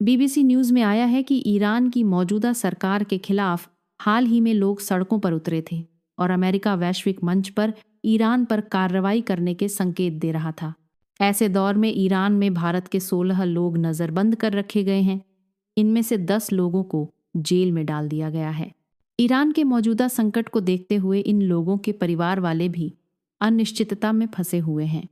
BBC news में आया है कि ईरान की मौजूदा सरकार के खिलाफ हाल ही में लोग सड़कों पर उतरे थे और अमेरिका वैश्विक मंच पर ईरान पर कार्रवाई करने के संकेत दे रहा था। ऐसे दौर में ईरान में भारत के 16 लोग नज़रबंद कर रखे गए हैं। इनमें से 10 लोगों को जेल में डाल दिया गया है। ईरान के मौजूदा संकट को देखते हुए इन लोगों के परिवार वाले भी अनिश्चितता में फंसे हुए हैं।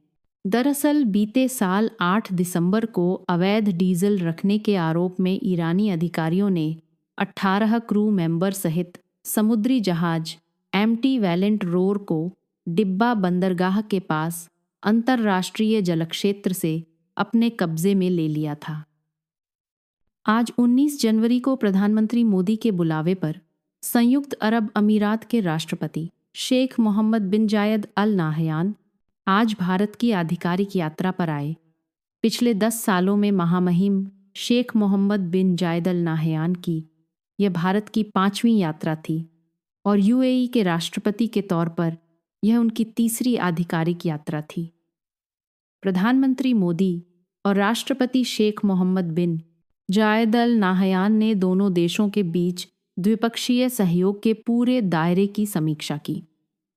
दरअसल बीते साल 8 दिसंबर को अवैध डीजल रखने के आरोप में ईरानी अधिकारियों ने 18 क्रू मेंबर सहित समुद्री जहाज एमटी वैलेंट रोर को डिब्बा बंदरगाह के पास अंतर्राष्ट्रीय जलक्षेत्र से अपने कब्जे में ले लिया था। आज 19 जनवरी को प्रधानमंत्री मोदी के बुलावे पर संयुक्त अरब अमीरात के राष्ट्रपति शेख मोहम्मद बिन जायद अल नाहयान आज भारत की आधिकारिक यात्रा पर आए। पिछले 10 सालों में महामहिम शेख मोहम्मद बिन जायद अल नाहयान की यह भारत की 5वीं यात्रा थी और यूएई के राष्ट्रपति के तौर पर यह उनकी तीसरी आधिकारिक यात्रा थी। प्रधानमंत्री मोदी और राष्ट्रपति शेख मोहम्मद बिन जायद अल नाहयान ने दोनों देशों के बीच द्विपक्षीय सहयोग के पूरे दायरे की समीक्षा की।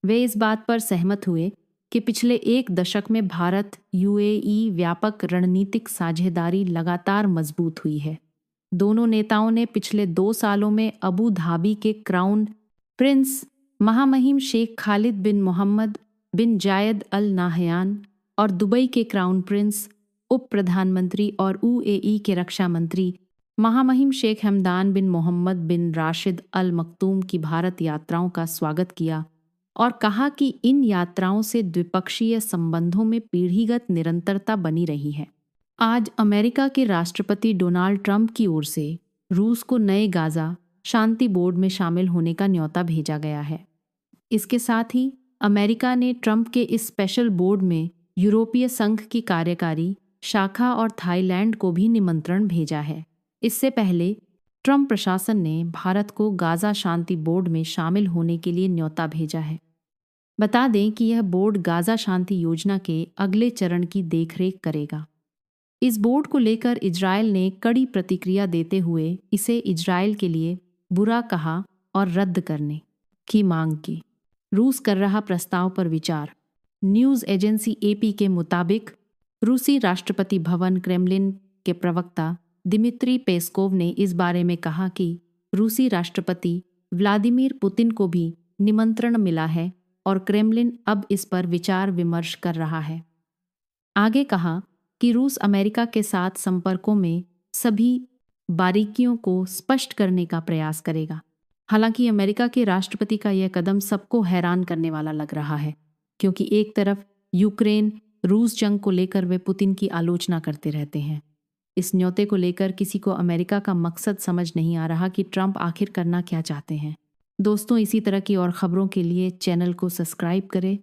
वे इस बात पर सहमत हुए कि पिछले 1 दशक में भारत यूएई व्यापक रणनीतिक साझेदारी लगातार मजबूत हुई है। दोनों नेताओं ने पिछले 2 सालों में अबू धाबी के क्राउन प्रिंस महामहिम शेख खालिद बिन मोहम्मद बिन जायद अल नाहयान और दुबई के क्राउन प्रिंस उप प्रधानमंत्री और यूएई के रक्षा मंत्री महामहिम शेख हमदान बिन मोहम्मद बिन राशिद अल मक्तूम की भारत यात्राओं का स्वागत किया और कहा कि इन यात्राओं से द्विपक्षीय संबंधों में पीढ़ीगत निरंतरता बनी रही है। आज अमेरिका के राष्ट्रपति डोनाल्ड ट्रंप की ओर से रूस को नए गाजा शांति बोर्ड में शामिल होने का न्योता भेजा गया है। इसके साथ ही अमेरिका ने ट्रंप के इस स्पेशल बोर्ड में यूरोपीय संघ की कार्यकारी शाखा और थाईलैंड को भी निमंत्रण भेजा है। इससे पहले ट्रंप प्रशासन ने भारत को गाजा शांति बोर्ड में शामिल होने के लिए न्योता भेजा है। बता दें कि यह बोर्ड गाजा शांति योजना के अगले चरण की देखरेख करेगा। इस बोर्ड को लेकर इजरायल ने कड़ी प्रतिक्रिया देते हुए इसे इजरायल के लिए बुरा कहा और रद्द करने की मांग की। रूस कर रहा प्रस्ताव पर विचार। न्यूज़ एजेंसी एपी के मुताबिक रूसी राष्ट्रपति भवन क्रेमलिन के प्रवक्ता दिमित्री पेस्कोव ने इस बारे में कहा कि रूसी राष्ट्रपति व्लादिमीर पुतिन को भी निमंत्रण मिला है और क्रेमलिन अब इस पर विचार विमर्श कर रहा है। आगे कहा कि रूस अमेरिका के साथ संपर्कों में सभी बारीकियों को स्पष्ट करने का प्रयास करेगा। हालांकि अमेरिका के राष्ट्रपति का यह कदम सबको हैरान करने वाला लग रहा है, क्योंकि एक तरफ यूक्रेन रूस जंग को लेकर वे पुतिन की आलोचना करते रहते हैं। इस न्योते को लेकर किसी को अमेरिका का मकसद समझ नहीं आ रहा कि ट्रंप आखिर करना क्या चाहते हैं। दोस्तों, इसी तरह की और खबरों के लिए चैनल को सब्सक्राइब करें